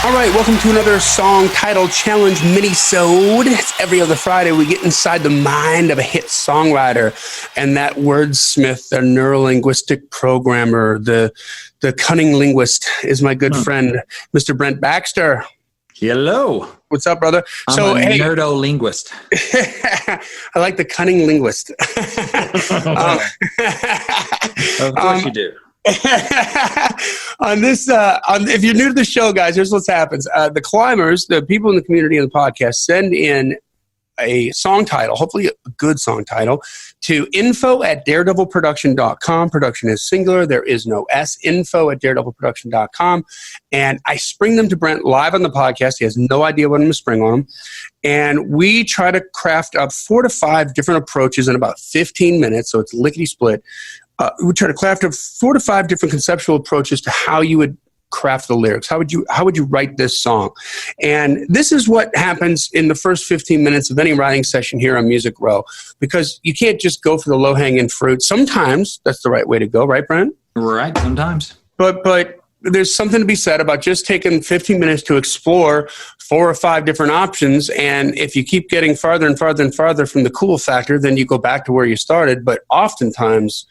All right, welcome to another song title challenge mini-sode. It's every other Friday we get inside the mind of a hit songwriter, and that wordsmith, the neurolinguistic programmer, the cunning linguist is my good friend, Mr. Brent Baxter. Hello. What's up, brother? I'm a nerdo-linguist. I like the cunning linguist. Of course you do. If you're new to the show, guys, here's what happens. The climbers, the people in the community and the podcast, send in a song title, hopefully a good song title, to info@daredevilproduction.com. Production is singular. There is no S. info@daredevilproduction.com. And I spring them to Brent live on the podcast. He has no idea what I'm going to spring on him. And we try to craft up 4 to 5 different approaches in about 15 minutes, so it's lickety-split. We try to craft up 4 to 5 different conceptual approaches to how you would craft the lyrics. How would you write this song? And this is what happens in the first 15 minutes of any writing session here on Music Row, because you can't just go for the low-hanging fruit. Sometimes that's the right way to go, right, Brent? Right, sometimes. But there's something to be said about just taking 15 minutes to explore 4 or 5 different options. And if you keep getting farther and farther and farther from the cool factor, then you go back to where you started. But oftentimes,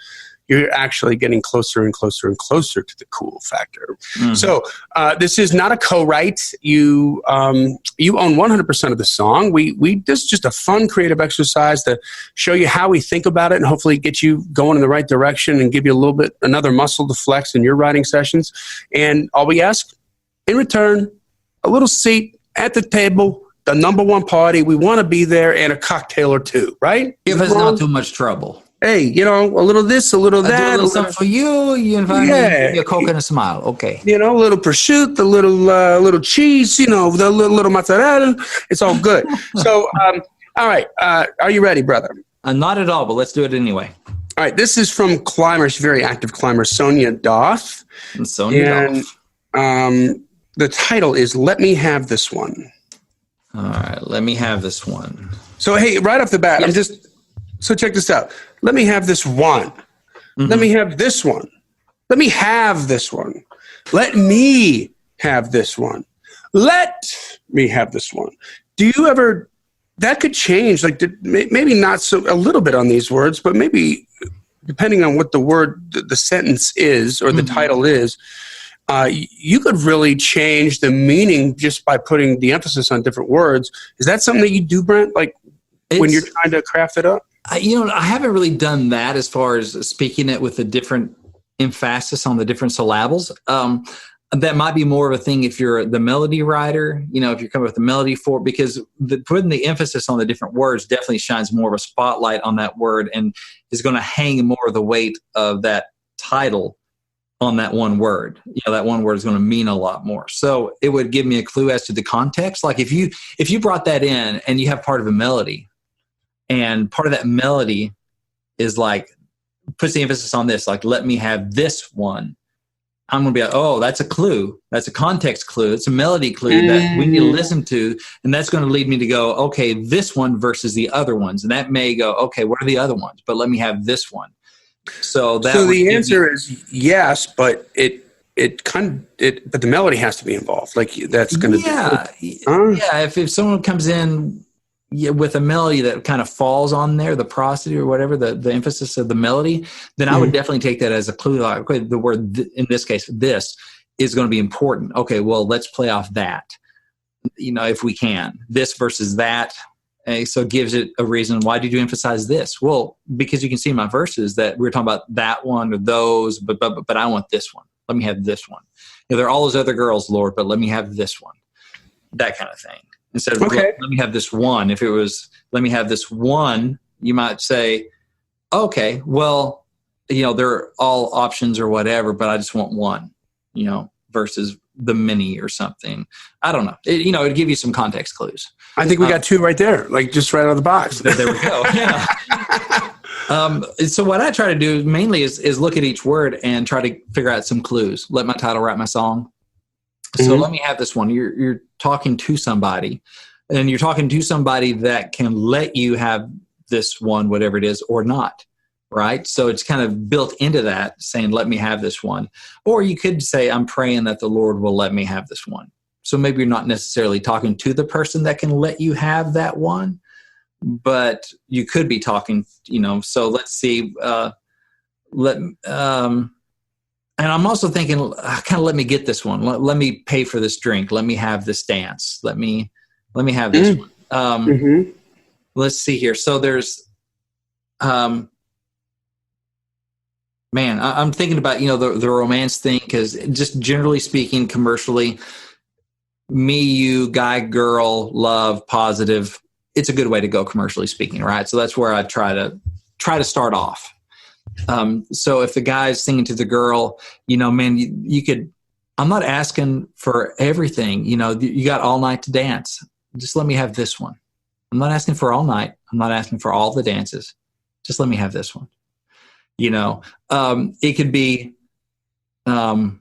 you're actually getting closer and closer and closer to the cool factor. Mm-hmm. So this is not a co-write. You own 100% of the song. This is just a fun, creative exercise to show you how we think about it and hopefully get you going in the right direction and give you a little bit, another muscle to flex in your writing sessions. And all we ask in return, a little seat at the table, the number one party. We want to be there, and a cocktail or two, right? If it's not too much trouble. Hey, a little this, a little that. A little something for you. You invite me a Coke and a smile. Okay. A little prosciutto, a little cheese, the little mozzarella. It's all good. So, all right. Are you ready, brother? Not at all, but let's do it anyway. All right. This is from climbers, very active climber, Sonia Doth. And the title is Let Me Have This One. All right. Let me have this one. So, hey, right off the bat, yes. So check this out. Let me have this one. Mm-hmm. Let me have this one. Let me have this one. Let me have this one. Let me have this one. Do you ever, that could change, maybe not so, a little bit on these words, but maybe depending on what the word, the sentence is or the title is, you could really change the meaning just by putting the emphasis on different words. Is that something that you do, Brent? When you're trying to craft it up? I haven't really done that as far as speaking it with a different emphasis on the different syllables. That might be more of a thing if you're the melody writer, if you're coming with the melody for it, because putting the emphasis on the different words definitely shines more of a spotlight on that word and is going to hang more of the weight of that title on that one word. That one word is going to mean a lot more. So it would give me a clue as to the context. Like if you brought that in and you have part of a melody, and part of that melody is puts the emphasis on this, let me have this one. I'm going to be like, oh, that's a clue. That's a context clue. It's a melody clue that we need to listen to. And that's going to lead me to go, okay, this one versus the other ones. And that may go, okay, what are the other ones? But let me have this one. So the answer is yes, but but the melody has to be involved. That's going to If someone comes in with a melody that kind of falls on there, the prosody or whatever, the emphasis of the melody, then I would definitely take that as a clue. Okay, the word, in this case, this is going to be important. Okay, well, let's play off that, if we can. This versus that. So it gives it a reason. Why did you emphasize this? Well, because you can see in my verses that we're talking about that one or those, but I want this one. Let me have this one. There are all those other girls, Lord, but let me have this one. That kind of thing. Instead of, let me have this one. If it was, let me have this one, you might say, okay, well, they're all options or whatever, but I just want one, versus the many or something. I don't know. It'd give you some context clues. I think we got 2 right there, just right out of the box. There we go. Yeah. So what I try to do mainly is look at each word and try to figure out some clues. Let my title write my song. So let me have this one. You're talking to somebody, and you're talking to somebody that can let you have this one, whatever it is, or not, right? So it's kind of built into that, saying, let me have this one. Or you could say, I'm praying that the Lord will let me have this one. So maybe you're not necessarily talking to the person that can let you have that one, but you could be talking, so let's see, and I'm also thinking, kind of let me get this one. Let me pay for this drink. Let me have this dance. Let me have this one. Let's see here. So there's, man, I'm thinking about, the romance thing, because just generally speaking, commercially, me, you, guy, girl, love, positive, it's a good way to go commercially speaking, right? So that's where I try to start off. So if the guy's singing to the girl, man, you could, I'm not asking for everything, you got all night to dance. Just let me have this one. I'm not asking for all night. I'm not asking for all the dances. Just let me have this one. It could be, and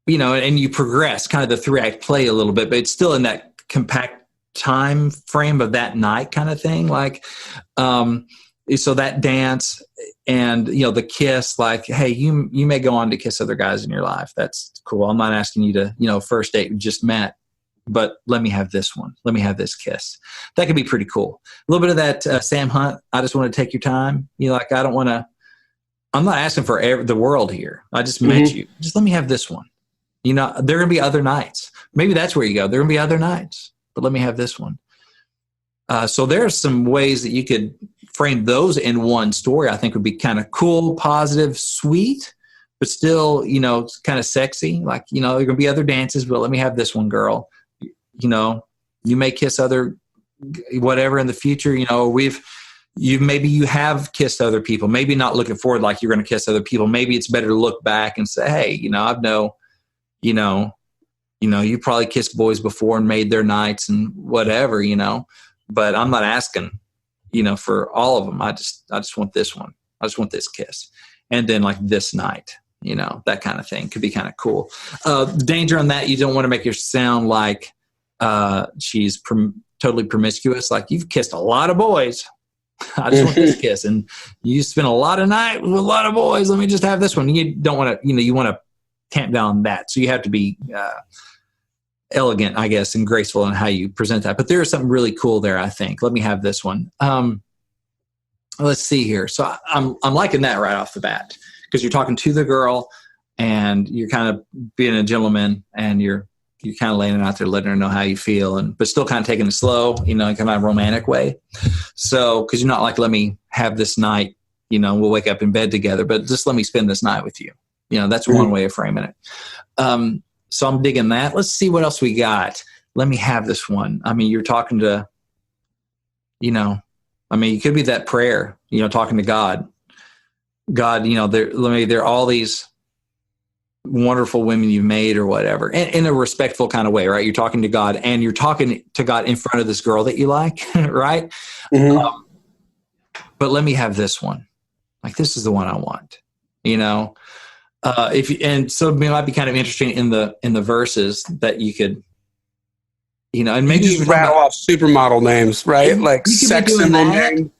you progress kind of the 3-act play a little bit, but it's still in that compact time frame of that night kind of thing. Like, so that dance and, the kiss, like, hey, you may go on to kiss other guys in your life. That's cool. I'm not asking you to, first date we just met, but let me have this one. Let me have this kiss. That could be pretty cool. A little bit of that Sam Hunt, I just want to take your time. Like, I don't want to, I'm not asking for the world here. I just met you. Just let me have this one. There are going to be other nights. Maybe that's where you go. There are going to be other nights, but let me have this one. So there are some ways that you could frame those in one story. I think would be kind of cool, positive, sweet, but still, kind of sexy. Like, there are going to be other dances, but let me have this one, girl. You may kiss other whatever in the future. Maybe you have kissed other people. Maybe not looking forward like you're going to kiss other people. Maybe it's better to look back and say, hey, I know, you probably kissed boys before and made their nights and whatever, but I'm not asking, for all of them. I just want this one. I just want this kiss. And then like this night, that kind of thing could be kind of cool. Danger on that. You don't want to make her sound like she's totally promiscuous. Like, you've kissed a lot of boys. I just want this kiss. And you spend a lot of night with a lot of boys. Let me just have this one. You don't want to, you want to tamp down that. So you have to be elegant, I guess, and graceful in how you present that. But there is something really cool there, I think. Let me have this one. Let's see here. So I'm liking that right off the bat, because you're talking to the girl and you're kind of being a gentleman, and you're kind of laying it out there, letting her know how you feel, but still kind of taking it slow, in kind of a romantic way. So, because you're not like, let me have this night, we'll wake up in bed together, but just let me spend this night with you. That's one way of framing it. So I'm digging that. Let's see what else we got. Let me have this one. I mean, you're talking to, it could be that prayer, talking to God. God, there are all these wonderful women you've made or whatever, and in a respectful kind of way, right? You're talking to God, and you're talking to God in front of this girl that you like, right? But let me have this one. Like, this is the one I want, so it might be kind of interesting in the verses that you could, and maybe you just rattle off supermodel names, right? Like sex symbol name.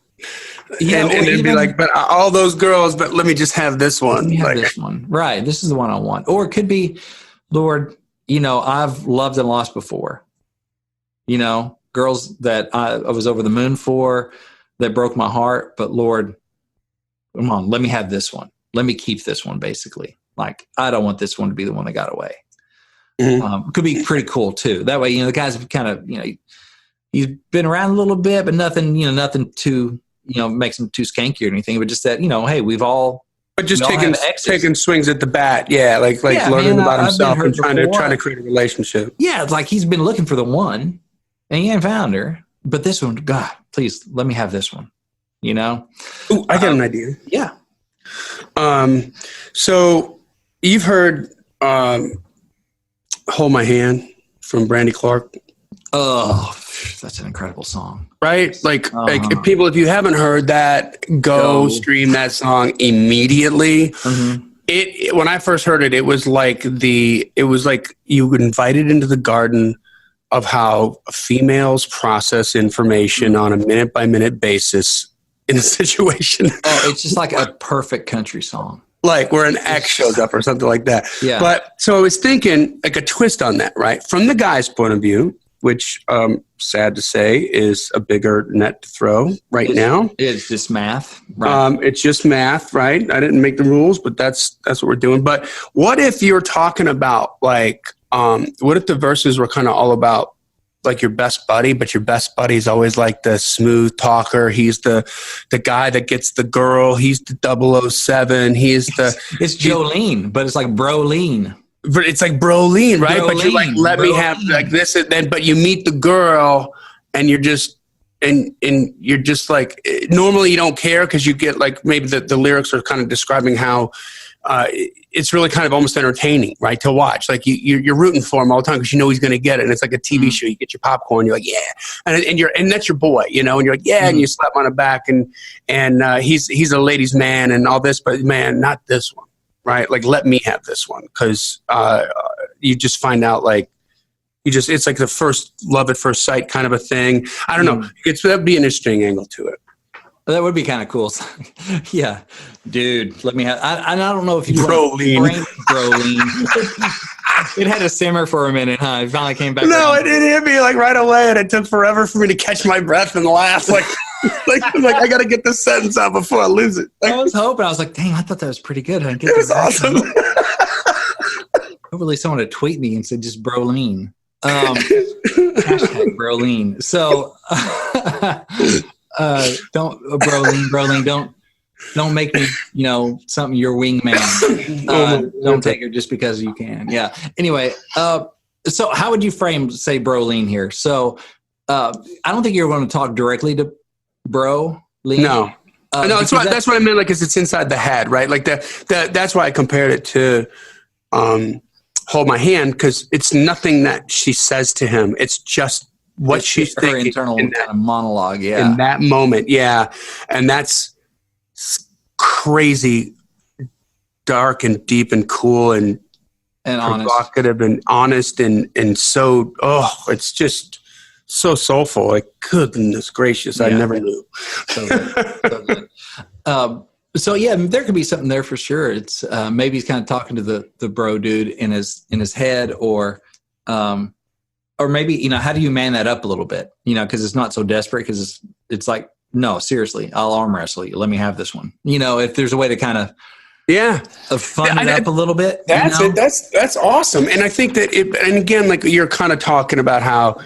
And it'd be like, but all those girls, but let me just have this one. Let me have this one. Right. This is the one I want. Or it could be, Lord, I've loved and lost before. Girls that I was over the moon for, that broke my heart. But Lord, come on, let me have this one. Let me keep this one, basically. Like, I don't want this one to be the one that got away. Could be pretty cool too. That way, the guys have kind of, he's been around a little bit, but nothing too, makes him too skanky or anything, but just that, hey, we've all, but just taking swings at the bat. Yeah. Like learning about himself and trying to create a relationship. Yeah. It's like, he's been looking for the one and he ain't found her, but this one, God, please let me have this one, Ooh, I got an idea. Yeah. So you've heard, Hold My Hand from Brandy Clark. Oh, that's an incredible song. Right? Like people, if you haven't heard that, go stream that song immediately. When I first heard it, it was like you invited into the garden of how females process information on a minute by minute basis in a situation. Oh, it's just like a perfect country song. like where an X shows up or something like that. Yeah. But so I was thinking like a twist on that, right? From the guy's point of view, which sad to say is a bigger net to throw now. It's just math. Right. It's just math, right? I didn't make the rules, but that's what we're doing. But what if you're talking about like, what if the verses were kind of all about like your best buddy, but your best buddy is always like the smooth talker. He's the guy that gets the girl. He's the 007. He's the it's Jolene, but it's like Brolene. It's like Brolene, right? But you're like, let me have like this and then, but you meet the girl and you're just and you're just like normally you don't care because you get like maybe the lyrics are kind of describing how it's really kind of almost entertaining, right, to watch. Like you're rooting for him all the time because you know he's going to get it, and it's like a TV show. You get your popcorn, you're like, yeah, and that's your boy, you know, and you're like, yeah, and you slap him on the back, and he's a ladies' man and all this, but man, not this one, right? Like, let me have this one because you just find out like it's like the first love at first sight kind of a thing. I don't know. That'd be an interesting angle to it. That would be kind of cool. Yeah, dude, let me have. I don't know if you Brolene. It had to simmer for a minute, huh? It finally came back. No, it hit me like right away, and it took forever for me to catch my breath and laugh. Like I got to get this sentence out before I lose it. Like, I was hoping. I was like, dang, I thought that was pretty good. It was awesome. Hopefully, someone would tweet me and said just Brolene. Hashtag Brolene. So. Don't Brolene, don't make me, something your wingman. Don't take her just because you can. Yeah. Anyway, so how would you say Brolene here? So, I don't think you're going to talk directly to Brolene. No. No, that's what I meant. Like, it's inside the head, right? Like that's why I compared it to, Hold My Hand, because it's nothing that she says to him. It's just what she's thinking. Her internal kind of monologue, yeah. In that moment, yeah. And that's crazy, dark and deep and cool and provocative and honest and so, it's just so soulful. Like, goodness gracious, yeah. I never knew. So good. So yeah, there could be something there for sure. It's maybe he's kind of talking to the bro dude in his head, or maybe, how do you man that up a little bit? Because it's not so desperate, because it's like, no, seriously, I'll arm wrestle you. Let me have this one. If there's a way to kind of fun it up a little bit. That's it. That's awesome. And I think that and again, like you're kind of talking about how.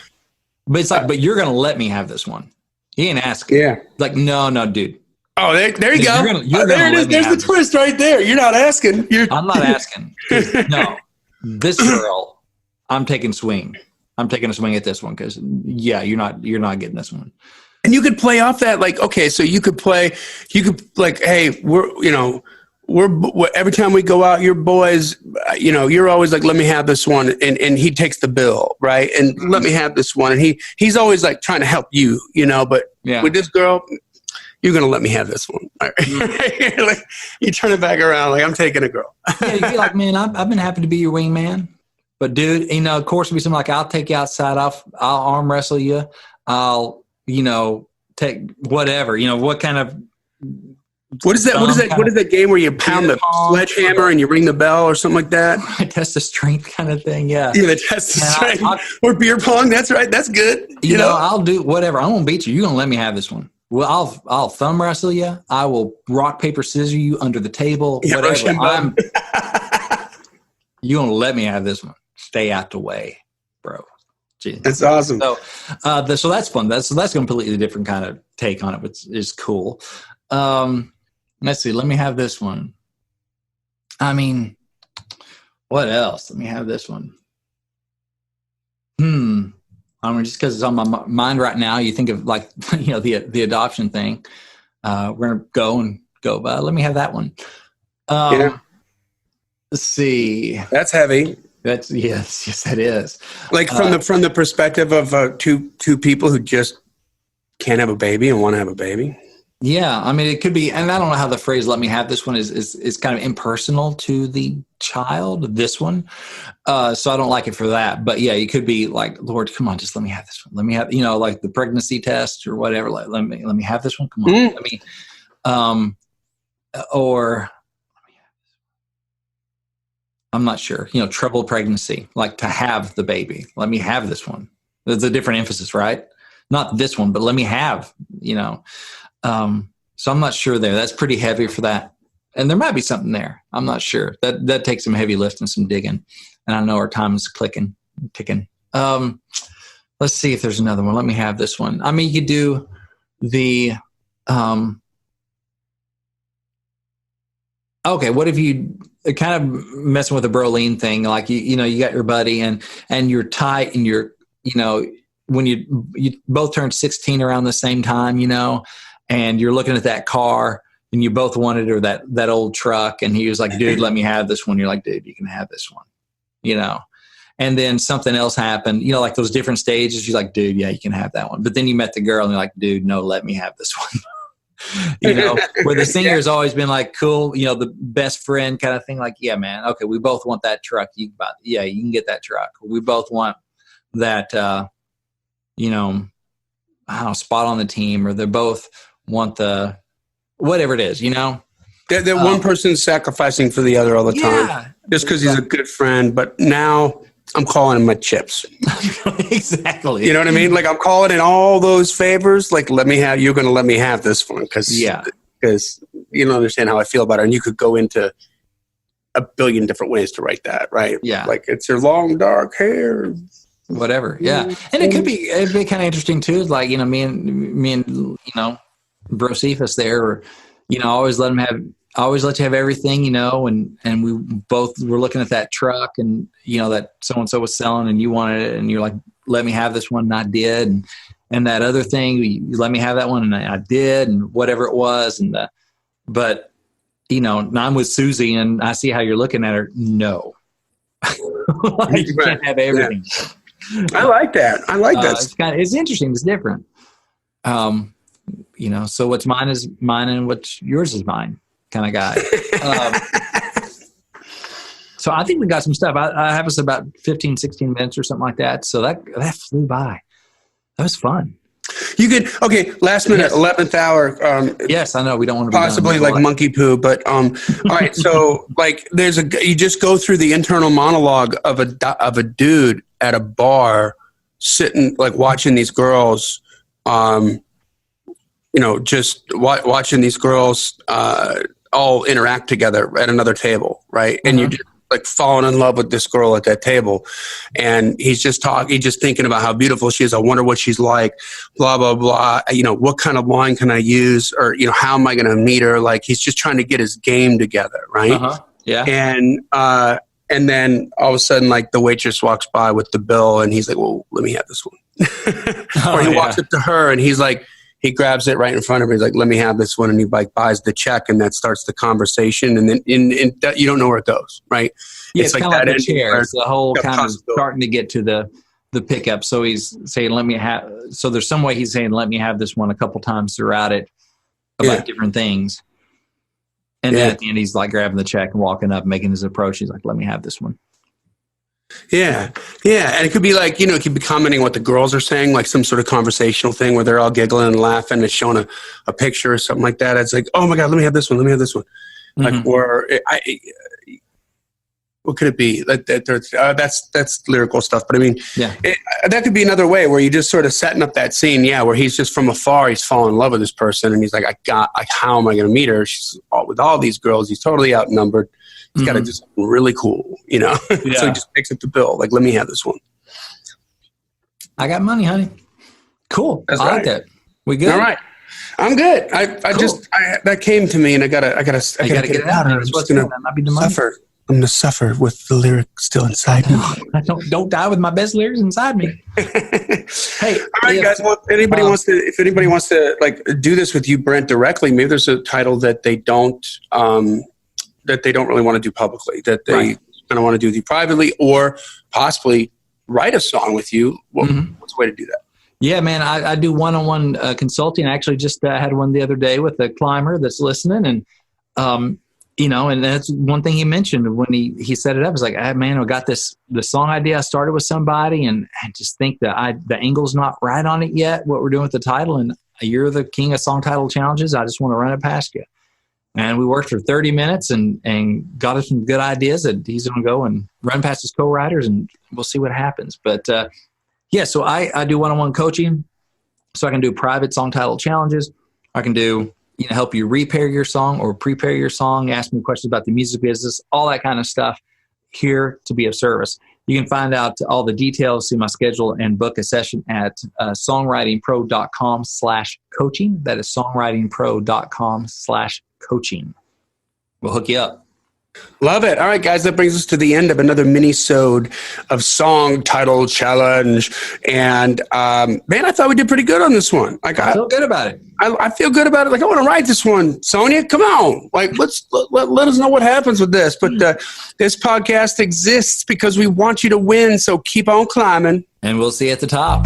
But it's like, but you're going to let me have this one. He ain't asking. Yeah. Like, no, dude. Oh, there you go. There it is. There's the twist right there. You're not asking. I'm not asking. No, this girl, I'm taking swing. I'm taking a swing at this one because, yeah, you're not getting this one. And you could play off that, like, okay, so you could like, hey, we're every time we go out, your boys, you're always like, let me have this one, and he takes the bill, right? And let me have this one, and he's always like trying to help you, but with this girl, you're gonna let me have this one. All right. Like, you turn it back around, like, I'm taking a girl. Yeah, you'd be like, man, I've been happy to be your wingman. But dude, of course, it'll be something like, I'll take you outside. I'll arm wrestle you. I'll, take whatever. What kind of? What is that? What is that game where you pound the sledgehammer and you ring the bell or something like that? Test the strength kind of thing. Yeah. Yeah, the test the strength or beer pong. That's right. That's good. You know, I'll do whatever. I'm gonna beat you. You're gonna let me have this one. Well, I'll thumb wrestle you. I will rock paper scissors you under the table. Yeah, whatever. You're gonna let me have this one. Stay out the way, bro. Jeez. That's awesome. So that's fun. That's a completely different kind of take on it, which is cool. Let's see. Let me have this one. I mean, what else? Let me have this one. I mean, just because it's on my mind right now, you think of like, the adoption thing. We're gonna go by. Let me have that one. Let's see. That's heavy. That's yes, that is. Like from the perspective of two people who just can't have a baby and want to have a baby. Yeah, I mean, it could be, and I don't know how the phrase "let me have this one" is kind of impersonal to the child. This one, so I don't like it for that. But yeah, you could be like, Lord, come on, just let me have this one. Let me have, like the pregnancy test or whatever. Like, let me have this one. Come on, let me, or let me have this I'm not sure. Troubled pregnancy, like to have the baby. Let me have this one. There's a different emphasis, right? Not this one, but let me have, So I'm not sure there. That's pretty heavy for that. And there might be something there. I'm not sure. That takes some heavy lifting, some digging. And I know our time is ticking. Let's see if there's another one. Let me have this one. I mean, you could do the okay, what if you kind of messing with the Brolin thing, like you got your buddy and you're tight and you're, when you both turned 16 around the same time, and you're looking at that car and you both wanted, or that old truck, and he was like, dude, let me have this one. You're like, dude, you can have this one, and then something else happened, like those different stages. You're like, dude, yeah, you can have that one. But then you met the girl and you're like, dude, no, let me have this one. Where the singer's always been like, cool, the best friend kind of thing. Like, yeah, man. Okay. We both want that truck. You can get that truck. We both want that, spot on the team, or they both want the, whatever it is, That one person's sacrificing for the other all the time, just because he's a good friend. But now I'm calling him my chips. Exactly. You know what I mean? Like, I'm calling in all those favors. Like, you're going to let me have this one. Because you don't understand how I feel about it. And you could go into a billion different ways to write that, right? Yeah. Like, it's your long, dark hair. Whatever. Yeah. And it'd be kind of interesting too. Like, me and Bro Cephas there, or, always let you have everything, and we both were looking at that truck, and, that so-and-so was selling, and you wanted it, and you're like, let me have this one, and I did. And that other thing, you let me have that one, and I did, and whatever it was. But, I'm with Susie, and I see how you're looking at her. No. You can't have everything. Yeah. I like that. It's interesting. It's different. So what's mine is mine, and what's yours is mine, kind of guy. So I think we got some stuff. I have us about 15, 16 minutes or something like that. So that flew by. That was fun. You could, last minute, 11th hour. Yes, I know. We don't want to be possibly like monkey poo, but all right. So like you just go through the internal monologue of a dude at a bar sitting, like watching these girls, just watching these girls all interact together at another table, right? And you're just like falling in love with this girl at that table, and he's just thinking about how beautiful she is. I wonder what she's like, blah, blah, blah. What kind of line can I use, or, how am I going to meet her? Like, he's just trying to get his game together, right? Yeah. And then all of a sudden, like, the waitress walks by with the bill, and he's like, well, let me have this one. Or he walks up to her, and he's like, he grabs it right in front of her. He's like, let me have this one. And he like buys the check, and that starts the conversation. And then you don't know where it goes, right? Yeah, it's like kind of like the chair. It's the whole kind of starting to get to the pickup. So he's saying, so there's some way he's saying, let me have this one a couple times throughout it about different things. And then at the end, he's like grabbing the check and walking up, making his approach. He's like, let me have this one. Yeah. Yeah. And it could be like, it could be commenting what the girls are saying, like some sort of conversational thing where they're all giggling and laughing and showing a picture or something like that. It's like, oh my God, let me have this one. Let me have this one. Like, or what could it be? That's lyrical stuff. But I mean, that could be another way where you just sort of setting up that scene. Yeah. Where he's just from afar, he's falling in love with this person. And he's like, how am I going to meet her? She's with all these girls. He's totally outnumbered. He's got to do something really cool, So he just picks up the bill. Like, let me have this one. I got money, honey. Cool. That's I right. like that. We good? All right. I'm good. That came to me, and I gotta get it out. I'm just gonna suffer. I'm gonna suffer with the lyric still inside me. Don't die with my best lyrics inside me. Hey, all right, guys. Well, if anybody wants to like do this with you, Brent, directly, maybe there's a title that they don't really want to do publicly, that they kind of want to do with you privately, or possibly write a song with you. What's the way to do that? Yeah, man, I do one-on-one consulting. I actually just had one the other day with a climber that's listening, and and that's one thing he mentioned when he set it up. It's like, man, I got the song idea. I started with somebody, and I just think that the angle's not right on it yet. What we're doing with the title, and you're the king of song title challenges. I just want to run it past you. And we worked for 30 minutes and got us some good ideas that he's going to go and run past his co-writers, and we'll see what happens. But so I do one-on-one coaching. So I can do private song title challenges. I can do, help you repair your song or prepare your song, ask me questions about the music business, all that kind of stuff, here to be of service. You can find out all the details, see my schedule, and book a session at songwritingpro.com/coaching. That is songwritingpro.com/coaching. We'll hook you up. Love it. All right, guys, that brings us to the end of another mini-sode of Song Title Challenge. And man, I thought we did pretty good on this one. Like, I feel good about it. I feel good about it. Like, I want to write this one. Sonia, come on. Like, let us know what happens with this. But this podcast exists because we want you to win. So keep on climbing. And we'll see you at the top.